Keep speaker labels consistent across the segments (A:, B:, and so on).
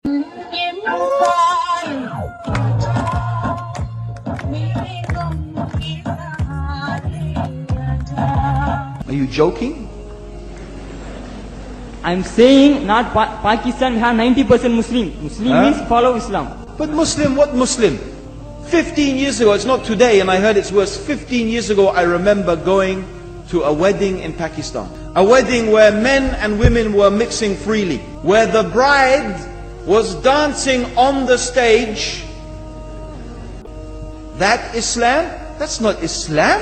A: Are you joking?
B: I'm saying not Pakistan, we have 90% Muslim. Muslim
A: Huh?
B: means follow Islam.
A: But Muslim, what Muslim? 15 years ago, it's not today, and I heard it's worse. 15 years ago, I remember going to a wedding in Pakistan. A wedding where men and women were mixing freely. Where the bride was dancing on the stage. That Islam? That's not Islam.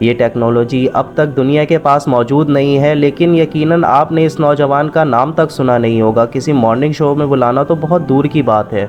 C: یہ technology اب تک دنیا کے پاس موجود نہیں ہے، لیکن یقیناً آپ نے اس نوجوان کا نام تک سنا نہیں ہوگا۔ کسی مارننگ شو میں بلانا تو بہت دور کی بات ہے۔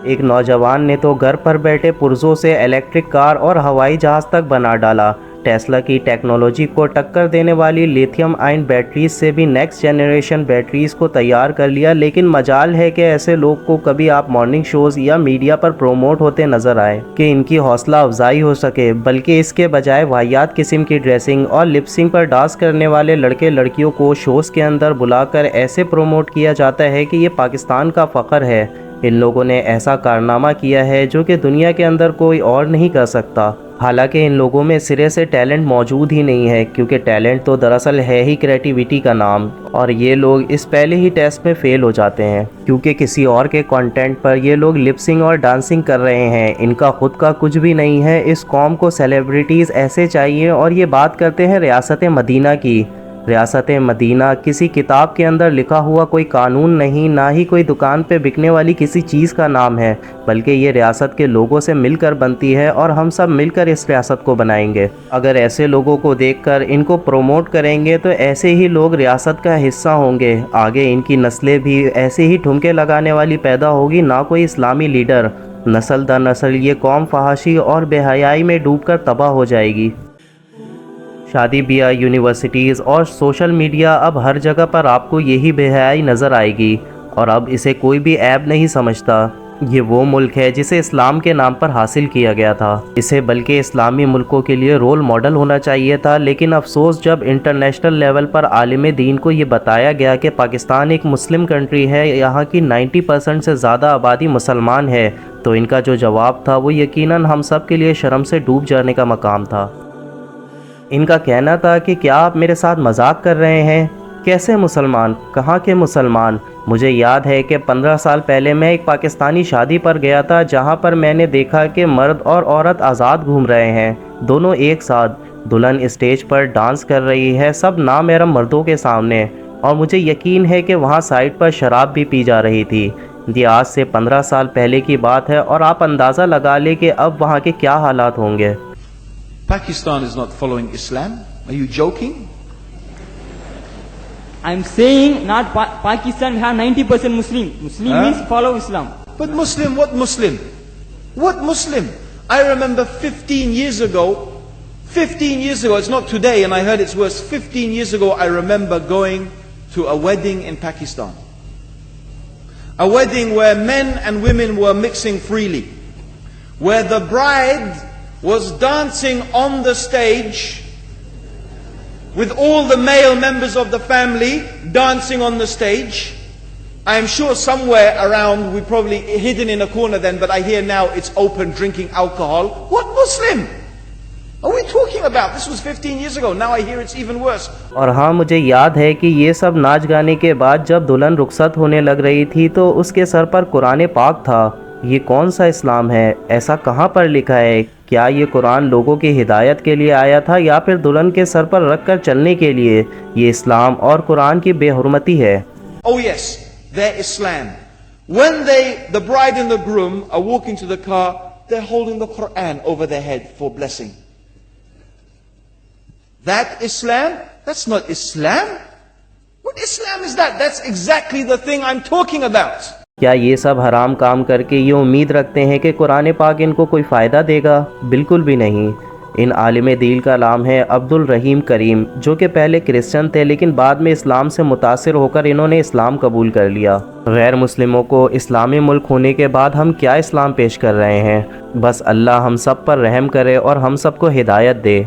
C: ایک نوجوان نے تو گھر پر بیٹھے پرزوں سے الیکٹرک کار اور ہوائی جہاز تک بنا ڈالا۔ ٹیسلا کی ٹیکنالوجی کو ٹکر دینے والی لیتھیم آئن بیٹریز سے بھی نیکسٹ جنریشن بیٹریز کو تیار کر لیا، لیکن مجال ہے کہ ایسے لوگ کو کبھی آپ مارننگ شوز یا میڈیا پر پروموٹ ہوتے نظر آئے کہ ان کی حوصلہ افزائی ہو سکے، بلکہ اس کے بجائے واہیات قسم کی ڈریسنگ اور لپسنگ پر ڈانس کرنے والے لڑکے لڑکیوں کو شوز کے اندر بلا کر ایسے پروموٹ کیا جاتا ہے کہ یہ پاکستان کا فخر ہے۔ ان لوگوں نے ایسا کارنامہ کیا ہے جو کہ دنیا کے اندر کوئی اور نہیں کر سکتا، حالانکہ ان لوگوں میں سرے سے ٹیلنٹ موجود ہی نہیں ہے، کیونکہ ٹیلنٹ تو دراصل ہے ہی کریٹیویٹی کا نام، اور یہ لوگ اس پہلے ہی ٹیسٹ میں فیل ہو جاتے ہیں، کیونکہ کسی اور کے کنٹینٹ پر یہ لوگ لپسنگ اور ڈانسنگ کر رہے ہیں۔ ان کا خود کا کچھ بھی نہیں ہے۔ اس قوم کو سیلیبریٹیز ایسے چاہیے، اور یہ بات کرتے ہیں ریاست مدینہ کی۔ ریاست مدینہ کسی کتاب کے اندر لکھا ہوا کوئی قانون نہیں، نہ ہی کوئی دکان پہ بکنے والی کسی چیز کا نام ہے، بلکہ یہ ریاست کے لوگوں سے مل کر بنتی ہے، اور ہم سب مل کر اس ریاست کو بنائیں گے۔ اگر ایسے لوگوں کو دیکھ کر ان کو پروموٹ کریں گے تو ایسے ہی لوگ ریاست کا حصہ ہوں گے۔ آگے ان کی نسلیں بھی ایسے ہی ٹھمکے لگانے والی پیدا ہوگی، نہ کوئی اسلامی لیڈر۔ نسل در نسل یہ قوم فحاشی اور بے حیائی میں ڈوب کر تباہ ہو جائے گی۔ شادی بیاہ، یونیورسٹیز اور سوشل میڈیا، اب ہر جگہ پر آپ کو یہی بے حیائی نظر آئے گی، اور اب اسے کوئی بھی عیب نہیں سمجھتا۔ یہ وہ ملک ہے جسے اسلام کے نام پر حاصل کیا گیا تھا، اسے بلکہ اسلامی ملکوں کے لیے رول ماڈل ہونا چاہیے تھا، لیکن افسوس جب انٹرنیشنل لیول پر عالم دین کو یہ بتایا گیا کہ پاکستان ایک مسلم کنٹری ہے، یہاں کی 90% سے زیادہ آبادی مسلمان ہے، تو ان کا جو جواب تھا وہ یقیناً ہم سب کے لیے شرم سے ڈوب جانے کا مقام تھا۔ ان کا کہنا تھا کہ کیا آپ میرے ساتھ مذاق کر رہے ہیں؟ کیسے مسلمان؟ کہاں کے مسلمان؟ مجھے یاد ہے کہ 15 سال پہلے میں ایک پاکستانی شادی پر گیا تھا، جہاں پر میں نے دیکھا کہ مرد اور عورت آزاد گھوم رہے ہیں، دونوں ایک ساتھ۔ دلہن اسٹیج پر ڈانس کر رہی ہے، سب نامحرم مردوں کے سامنے، اور مجھے یقین ہے کہ وہاں سائڈ پر شراب بھی پی جا رہی تھی۔ یہ آج سے 15 سال پہلے کی بات ہے، اور آپ اندازہ لگا لیں کہ اب وہاں کے کیا حالات ہوں گے۔
A: Pakistan is not following Islam. Are you joking?
B: I'm saying not Pakistan, we have 90% Muslim. Muslim means follow Islam.
A: But Muslim, what Muslim? What Muslim? I remember 15 years ago, it's not today, and I heard it's worse. 15 years ago, I remember going to a wedding in Pakistan. A wedding where men and women were mixing freely, where the bride was dancing on the stage with all the male members of the family dancing on the stage. I am sure somewhere around, we probably hidden in a corner then, but I hear now it's open, drinking alcohol. What Muslim are we talking about? This was 15 years ago. Now I hear it's even worse.
C: اور ہاں، مجھے یاد ہے کہ یہ سب ناچ گانے کے بعد جب دلہن رخصت ہونے لگ رہی تھی تو اس کے سر پر قرآن پاک تھا۔ یہ کون سا اسلام ہے؟ ایسا کہاں پر لکھا ہے؟ کیا یہ قرآن لوگوں کی ہدایت کے لیے آیا تھا یا پھر دلہن کے سر پر رکھ کر چلنے کے لیے؟ یہ اسلام اور قرآن کی بے حرمتی ہے۔
A: Oh yes, their Islam. When the bride and the groom are walking to the car, they're holding the Quran over their head for blessing. That Islam? That's not Islam. What Islam is that? That's exactly the thing I'm talking about.
C: کیا یہ سب حرام کام کر کے یہ امید رکھتے ہیں کہ قرآن پاک ان کو کوئی فائدہ دے گا؟ بالکل بھی نہیں۔ ان عالم دین کا نام ہے عبد الرحیم کریم، جو کہ پہلے کرسچن تھے لیکن بعد میں اسلام سے متاثر ہو کر انہوں نے اسلام قبول کر لیا۔ غیر مسلموں کو اسلامی ملک ہونے کے بعد ہم کیا اسلام پیش کر رہے ہیں؟ بس اللہ ہم سب پر رحم کرے اور ہم سب کو ہدایت دے۔